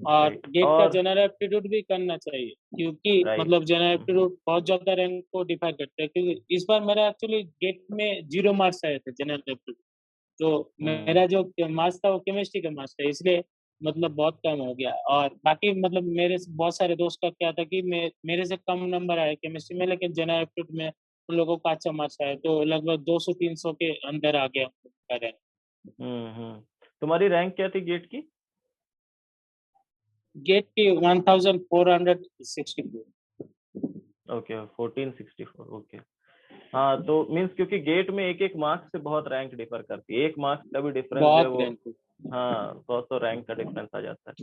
और राइट। गेट का और जनरल एप्टीट्यूड भी करना चाहिए, क्योंकि राइट। मतलब जनरल एप्टीट्यूड बहुत ज्यादा रैंक को डिफाइन करता है। क्योंकि इस बार मेरा एक्चुअली गेट में 0 मार्क्स आए थे जनरल एप्टीट्यूड। तो हम्म। मेरा जो मार्क्स था वो केमिस्ट्री का मार्क्स था, इसलिए मतलब बहुत कम हो गया। और बाकी मतलब मेरे बहुत सारे दोस्त का क्या था कि मेरे से कम नंबर आए केमिस्ट्री में, लेकिन जनरल एप्टीट्यूड में उन लोगों का अच्छा मार्क्स आया, तो लगभग 200-300 के अंदर आ गया उनका रैंक। तुम्हारी रैंक क्या थी गेट की? गेट की 1464। ओके 1464। ओके। हाँ तो मीन्स क्योंकि गेट में एक एक मार्क्स से बहुत रैंक डिफर करती है, एक मार्क्स का भी डिफरेंस जो है बहुत वो, रैंक। हाँ 100 रैंक का डिफरेंस आ जाता है।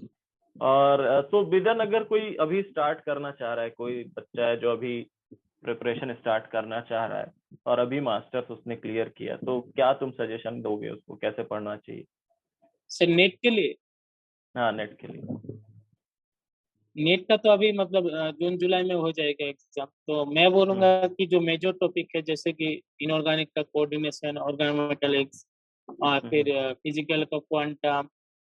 और तो विदन अगर कोई अभी स्टार्ट करना चाह रहा है, कोई बच्चा है जो अभी प्रिपरेशन स्टार्ट करना चाह रहा है और अभी मास्टर्स उसने क्लियर किया, तो क्या तुम सजेशन दोगे उसको, कैसे पढ़ना चाहिए? सर नेट के लिए, हाँ नेट के लिए। नेट का तो अभी मतलब जून जुलाई में हो जाएगा एग्जाम। तो मैं बोलूंगा हम्म कि जो मेजर टॉपिक है, जैसे कि इनऑर्गेनिक का कोऑर्डिनेशन, ऑर्गेनोमेटेलिक्स, और फिर हम्म फिजिकल का क्वांटम,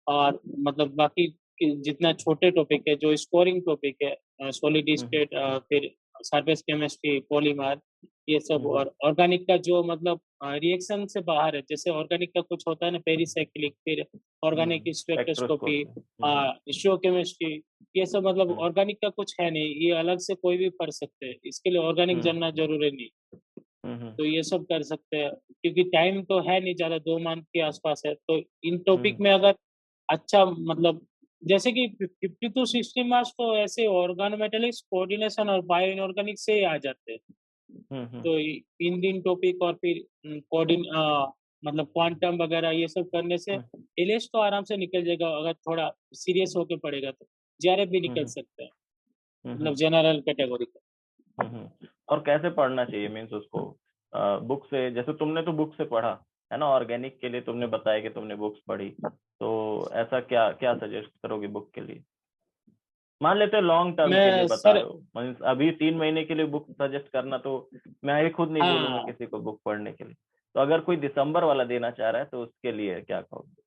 और मतलब बाकी जितना छोटे टॉपिक है, जो स्कोरिंग टॉपिक है, सॉलिड हम्म स्टेट, फिर सरफेस केमिस्ट्री, पॉलीमर, ये सब। हम्म और ऑर्गेनिक का जो मतलब रिएक्शन से बाहर है, जैसे ऑर्गेनिक का कुछ होता है ना, पेरीसाइक्लिक, फिर ऑर्गेनिक स्पेक्ट्रोस्कोपी, स्पेक्ट्रोस्कोपी। स्टोकेमिस्ट्री, ये सब मतलब हम्म ऑर्गेनिक का कुछ है नहीं, ये अलग से कोई भी पढ़ सकते हैं, इसके लिए ऑर्गेनिक हम्म जानना जरूरी नहीं। हम्म तो ये सब कर सकते हैं, क्योंकि टाइम तो है नहीं ज्यादा, 2 मंथ के आसपास है। तो इन टॉपिक हम्म में अगर अच्छा मतलब, जैसे कि 50-60 मार्क्स तो ऐसे ऑर्गेनोमेटेलिक्स, कोऑर्डिनेशन और बायो इनऑर्गेनिक से ही आ जाते हैं। हम्म तो इन दिन टॉपिक, और फिर कोऑर्डिन मतलब क्वांटम वगैरह ये सब करने से हम्म एलिस तो आराम से निकल जाएगा, अगर थोड़ा सीरियस होके पड़ेगा तो जेआरएफ भी निकल हम्म सकता है, मतलब हम्म जनरल कैटेगरी का। और कैसे पढ़ना चाहिए मीन्स उसको? बुक से, जैसे तुमने तो बुक से पढ़ा है ना, ऑर्गेनिक के लिए तुमने बताया कि तुमने बुक्स पढ़ी, तो ऐसा क्या क्या सजेस्ट करोगे बुक के लिए? मान लेते हैं लॉन्ग टर्म के लिए मैं बता सर, रहे हो, मीन्स अभी 3 महीने के लिए बुक सजेस्ट करना, तो मैं ये खुद नहीं बोलूंगा हाँ, किसी को बुक पढ़ने के लिए। तो अगर कोई दिसंबर वाला देना चाह रहा है तो उसके लिए क्या कहोगे?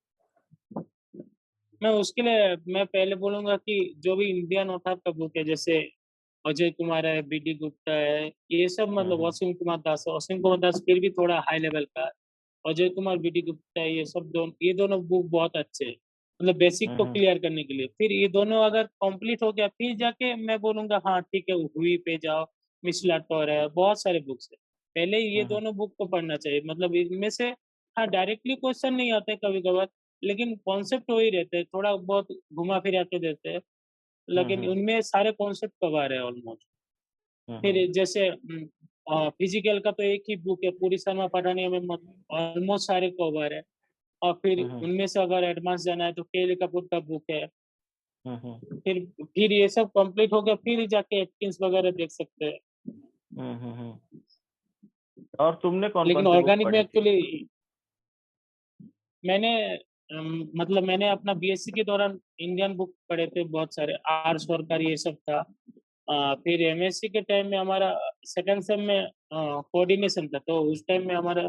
मैं उसके लिए मैं पहले बोलूंगा कि जो भी इंडियन ऑथर का बुक है, जैसे अजय कुमार है, बीडी गुप्ता है, ये सब, मतलब हम्म वसीम कुमार दास है। वसीम कुमार दास फिर भी थोड़ा हाई लेवल का है। अजय कुमार, बीडी गुप्ता है, ये दोनों बुक बहुत अच्छे हैं, मतलब बेसिक को हम्म क्लियर करने के लिए। फिर ये दोनों अगर कंप्लीट हो गया, फिर जाके मैं बोलूंगा हाँ ठीक है, हुई पे जाओ, मिसला टोर है, बहुत सारे बुक्स है। पहले ये हम्म दोनों बुक को पढ़ना चाहिए, मतलब इनमें से हाँ डायरेक्टली क्वेश्चन नहीं आते कभी कभार, लेकिन कॉन्सेप्ट वही रहते हैं, थोड़ा बहुत घुमा फिरा के देते हैं, लेकिन हम्म उनमें सारे कॉन्सेप्ट कवर है ऑलमोस्ट। फिर हम्म जैसे फिजिकल का तो एक ही बुक है, पूरी शर्मा पठानिया में ऑलमोस्ट सारे कवर है। और फिर हम्म उनमें से अगर एडवांस जाना है तो केएल कपूर का बुक है। हम्म फिर ये सब कंप्लीट हो गया, फिर जाके एटकिंस वगैरह देख सकते हैं। और तुमने कौन कौन लेकिन सी बुक ऑर्गेनिक में पढ़ी थी? एक्चुअली मैंने मतलब मैंने अपना बीएससी के दौरान इंडियन बुक पढ़े थे बहुत सारे, आर सरकार ये सब था। फिर एमएससी के टाइम में हमारा सेकंड सेम में कोऑर्डिनेशन था, तो उस टाइम में हमारा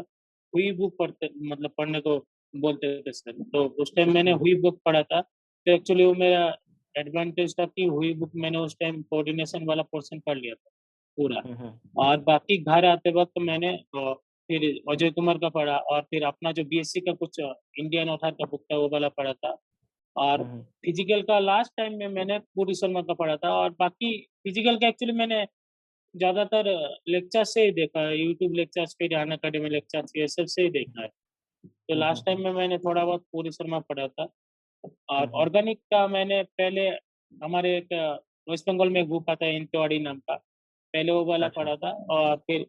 हुई बुक पढ़ने को बोलते थे सर। तो उस टाइम मैंने हुई बुक पढ़ा था, तो एक्चुअली वो मेरा एडवांटेज था कि हुई बुक मैंने उस टाइम कोऑर्डिनेशन वाला पोर्शन पढ़ लिया था पूरा। और बाकी घर आते वक्त मैंने फिर अजय कुमार का पढ़ा, और फिर अपना जो बीएससी का कुछ इंडियन ऑथर का बुक था वो वाला पढ़ा था। और फिजिकल का लास्ट टाइम में मैंने पूरी शर्मा का पढ़ा था, और बाकी फिजिकल का एक्चुअली मैंने ज्यादातर लेक्चर से ही देखा है, यूट्यूब लेक्चर्स फिर अन अकेडमी लेक्चर्स ये सब से ही देखा है। तो लास्ट टाइम में मैंने थोड़ा बहुत पूरी शर्मा पढ़ा था। और ऑर्गेनिक का मैंने पहले हमारे एक वेस्ट बंगाल में एक बुक आता है इंतवाड़ी नाम का, पहले वो वाला अच्छा। पढ़ा था। और फिर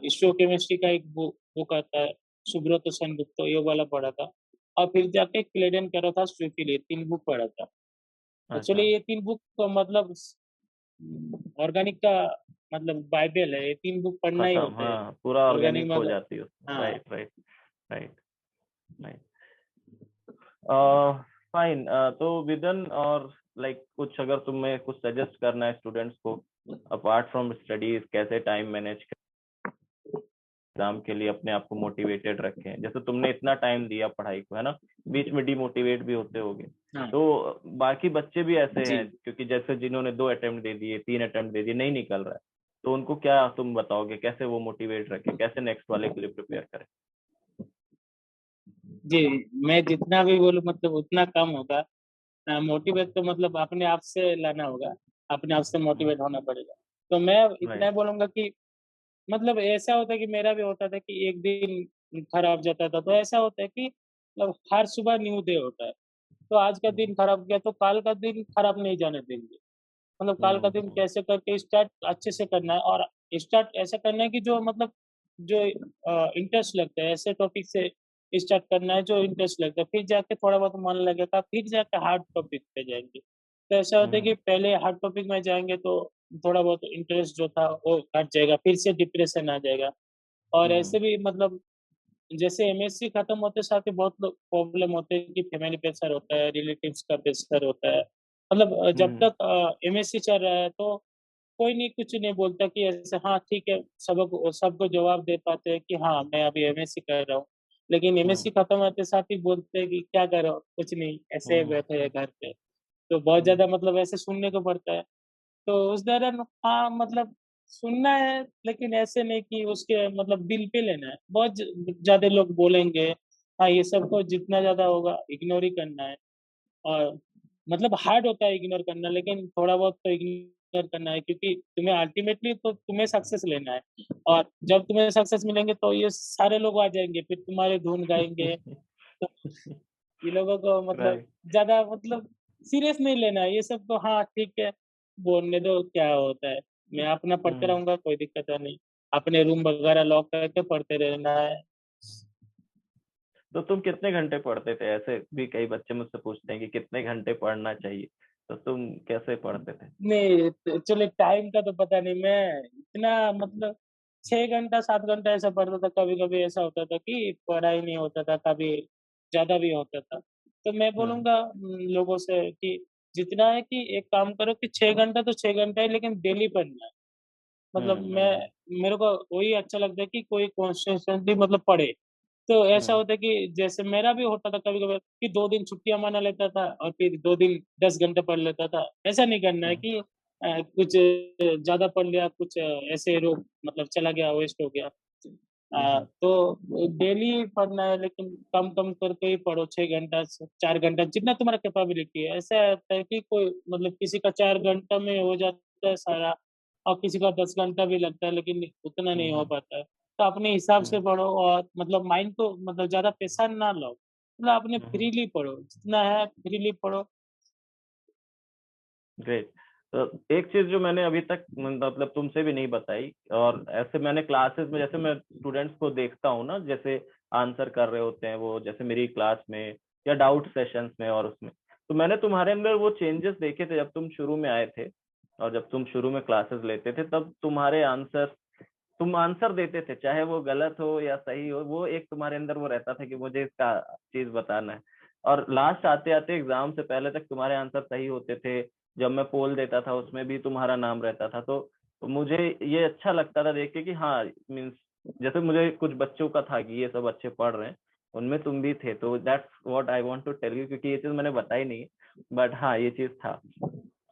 स्टो केमिस्ट्री का एक बुक आता है सुब्रत सेनगुप्ता, ये वाला पढ़ा था। और फिर जाके क्लेडन कैरोथास ट्रिफिल, ये 3 बुक पढ़ा था। एक्चुअली अच्छा। ये 3 बुक मतलब ऑर्गेनिक का मतलब बाइबल है, ये 3 बुक पढ़ना ही खत्म, होता है। हाँ, पूरा ऑर्गेनिक ऑर्गेनिक हो मतलब जाती है उसमें। हाँ। Right, right, right, right. Fine. तो विदन, और लाइक कुछ अगर तुम्हें कुछ सजेस्ट करना है स्टूडेंट्स को, अपार्ट फ्रॉम स्टडीज, कैसे टाइम मैनेज एग्जाम के लिए अपने आप को मोटिवेटेड रखें, जैसे तुमने इतना टाइम दिया पढ़ाई को, है ना, बीच में डिमोटिवेट भी होते होगे, हाँ तो बाकी बच्चे भी ऐसे जी। हैं क्योंकि जैसे जिन्होंने 2 अटेम्प्ट दे दिए, 3 अटेम्प्ट दे दिए, नहीं निकल रहा है, तो उनको क्या तुम बताओगे, कैसे वो मोटिवेट रखें, कैसे नेक्स्ट वाले के लिए प्रिपेयर करें? जी, मैं जितना भी बोलूँ मतलब उतना कम होगा। मोटिवेट तो मतलब अपने आप से लाना होगा, अपने आप से मोटिवेट होना पड़ेगा। तो मैं इतना ही राइट। बोलूँगा कि मतलब ऐसा होता है कि मेरा भी होता था कि एक दिन खराब जाता था, तो ऐसा होता है कि मतलब हर सुबह न्यू डे होता है। तो आज का दिन खराब गया तो कल का दिन खराब नहीं जाने देंगे। मतलब कल का दिन हम्म। कैसे करके स्टार्ट अच्छे से करना है, और स्टार्ट ऐसा करना है कि जो मतलब जो इंटरेस्ट लगता है, ऐसे टॉपिक से स्टार्ट करना है जो इंटरेस्ट लगता है, फिर जाके थोड़ा बहुत मन लगेगा, फिर जाके हार्ड टॉपिक पे जाएंगे। तो ऐसा होता है कि हम्म। पहले हार्ड टॉपिक में जाएंगे तो थोड़ा बहुत इंटरेस्ट जो था वो घट जाएगा, फिर से डिप्रेशन आ जाएगा। और हम्म। ऐसे भी मतलब जैसे एमएससी खत्म होते साथ ही बहुत लोग प्रॉब्लम होते हैं कि फैमिली प्रेशर होता है, रिलेटिव्स का प्रेशर होता है। मतलब जब हम्म। तक एमएससी चल रहा है तो कोई नहीं कुछ नहीं बोलता कि ऐसे हाँ ठीक है, सबको सबको जवाब दे पाते हैं कि हाँ मैं अभी एमएससी कर रहा हूँ। लेकिन हम्म। एमएससी खत्म होते साथ ही बोलते हैं कि क्या कर रहे हो, कुछ नहीं, ऐसे हम्म। बैठे हैं घर पे। तो बहुत हम्म। ज्यादा मतलब ऐसे सुनने को पड़ता है। तो उस दौरान हाँ मतलब सुनना है, लेकिन ऐसे नहीं कि उसके मतलब दिल पे लेना है। बहुत ज्यादा लोग बोलेंगे, हाँ ये सबको जितना ज्यादा होगा इग्नोर ही करना है। और मतलब हार्ड होता है इग्नोर करना, लेकिन थोड़ा बहुत तो इग्नोर करना है, क्योंकि तुम्हें अल्टीमेटली तो तुम्हें सक्सेस लेना है। और जब तुम्हें सक्सेस मिलेंगे तो ये सारे लोग आ जाएंगे, फिर तुम्हारे धुन गाएंगे। तो ये लोगों को मतलब राइट। ज्यादा मतलब सीरियस नहीं लेना है ये सब। तो हाँ ठीक है, बोलने दो, क्या होता है। मैं अपना पढ़ते हम्म। रहूंगा, कोई दिक्कत नहीं। अपने रूम वगैरह लॉक करके पढ़ते रहना है। तो तुम कितने घंटे पढ़ते थे? ऐसे भी कई बच्चे मुझसे पूछते हैं कि कितने घंटे पढ़ना चाहिए, तो तुम कैसे पढ़ते थे? नहीं एक्चुअली टाइम का तो पता नहीं, मैं इतना मतलब 6 घंटा 7 घंटा ऐसा पढ़ता था। कभी कभी ऐसा होता था कि पढ़ाई नहीं होता था, कभी ज्यादा भी होता था। तो मैं हम्म। बोलूंगा लोगों से कि जितना है कि एक काम करो कि 6 घंटा तो 6 घंटा है, लेकिन डेली पढ़ना है। मतलब हम्म। मैं मेरे को वही अच्छा लगता है कि कोई कॉन्स्टेंटली मतलब पढ़े। तो ऐसा हम्म। होता है कि जैसे मेरा भी होता था कभी कभी कि 2 दिन छुट्टियां मना लेता था और फिर 2 दिन 10 घंटे पढ़ लेता था। ऐसा नहीं करना है हम्म। कि कुछ ज्यादा पढ़ लिया, कुछ ऐसे रोक मतलब चला गया, वेस्ट हो गया। तो डेली पढ़ना है, लेकिन कम कम करके ही पढ़ो, 6 घंटा से 4 घंटा जितना तुम्हारा कैपेबिलिटी है। ऐसा होता है कि कोई मतलब किसी का 4 घंटा में हो जाता है सारा, और किसी का 10 घंटा भी लगता है, लेकिन उतना नहीं हो हम्म। पाता है। तो अपने हिसाब से हम्म। पढ़ो, और मतलब माइंड को मतलब ज्यादा प्रेशर ना लो, मतलब अपने हम्म। फ्रीली पढ़ो, जितना है फ्रीली पढ़ो। ग्रेट। तो एक चीज जो मैंने अभी तक मतलब तुमसे भी नहीं बताई, और ऐसे मैंने क्लासेस में जैसे मैं स्टूडेंट्स को देखता हूँ ना, जैसे आंसर कर रहे होते हैं वो, जैसे मेरी क्लास में या डाउट सेशंस में और उसमें, तो मैंने तुम्हारे अंदर वो चेंजेस देखे थे जब तुम शुरू में आए थे, और जब तुम शुरू में क्लासेस लेते थे तब तुम्हारे आंसर, तुम आंसर देते थे चाहे वो गलत हो या सही हो, वो एक तुम्हारे अंदर वो रहता था कि मुझे इसका चीज बताना है। और लास्ट आते आते एग्जाम से पहले तक तुम्हारे आंसर सही होते थे, जब मैं पोल देता था उसमें भी तुम्हारा नाम रहता था। तो तो मुझे ये अच्छा लगता था देख के कि हाँ मीन्स जैसे मुझे कुछ बच्चों का था कि ये सब अच्छे पढ़ रहे हैं, उनमें तुम भी थे, तो that's what I want to tell you, क्योंकि ये चीज मैंने बताई नहीं, बट हाँ ये चीज था।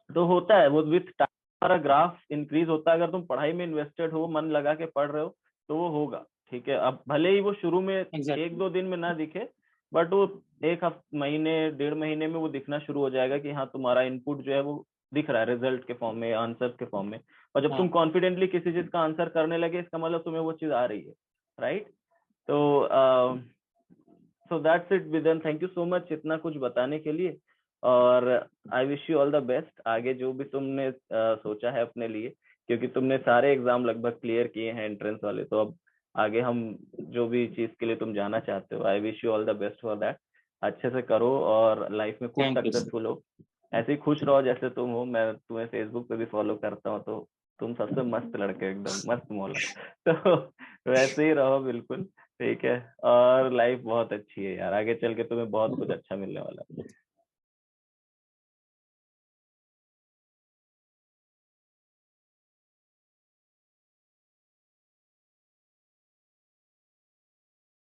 तो होता है वो विथ टाइम, हमारा ग्राफ इंक्रीज होता है, अगर तुम पढ़ाई में इन्वेस्टेड हो, मन लगा के पढ़ रहे हो, तो वो होगा। ठीक है, अब भले ही वो शुरू में एक दो दिन में ना दिखे, बट वो एक हफ्ते, महीने, 1.5 महीने में वो दिखना शुरू हो जाएगा कि हाँ तुम्हारा इनपुट जो है वो दिख रहा है रिजल्ट के फॉर्म में, आंसर के फॉर्म में। और जब तुम कॉन्फिडेंटली किसी चीज का आंसर करने लगे, इसका मतलब तुम्हें वो चीज आ रही है, राइट? तो so that's it within, thank you so much इतना कुछ बताने के लिए, और I wish you all the best आगे जो भी तुमने सोचा है अपने लिए, क्योंकि तुमने सारे एग्जाम लगभग क्लियर किए हैं एंट्रेंस वाले, तो अब आगे हम जो भी चीज के लिए तुम जाना चाहते हो, I wish you all the best for that. अच्छे से करो और लाइफ में खूब थैंक यू। सक्सेसफुल हो, ऐसे ही खुश रहो जैसे तुम हो। मैं तुम्हें फेसबुक पे भी फॉलो करता हूँ, तो तुम सबसे मस्त लड़के, एकदम मस्त मौला। तो वैसे ही रहो बिल्कुल, ठीक है? और लाइफ बहुत अच्छी है यार, आगे चल के तुम्हें बहुत कुछ अच्छा मिलने वाला है।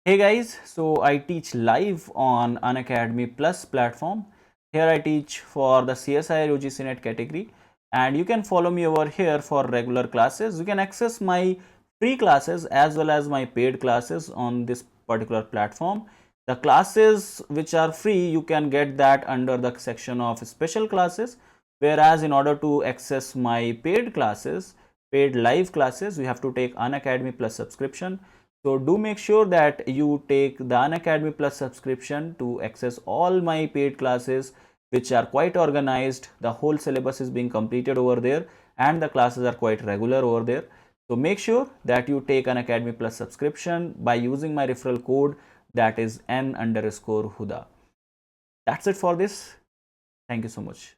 Hey guys, so I teach live on Unacademy Plus platform. Here I teach for the CSIR UGC NET category, and you can follow me over here for regular classes. You can access my free classes as well as my paid classes on this particular platform. The classes which are free, you can get that under the section of special classes, whereas in order to access my paid classes, paid live classes, you have to take Unacademy Plus subscription. So do make sure that you take the Unacademy Plus subscription to access all my paid classes, which are quite organized. The whole syllabus is being completed over there, and the classes are quite regular over there. So make sure that you take Unacademy Plus subscription by using my referral code, that is N_Huda. That's it for this. Thank you so much.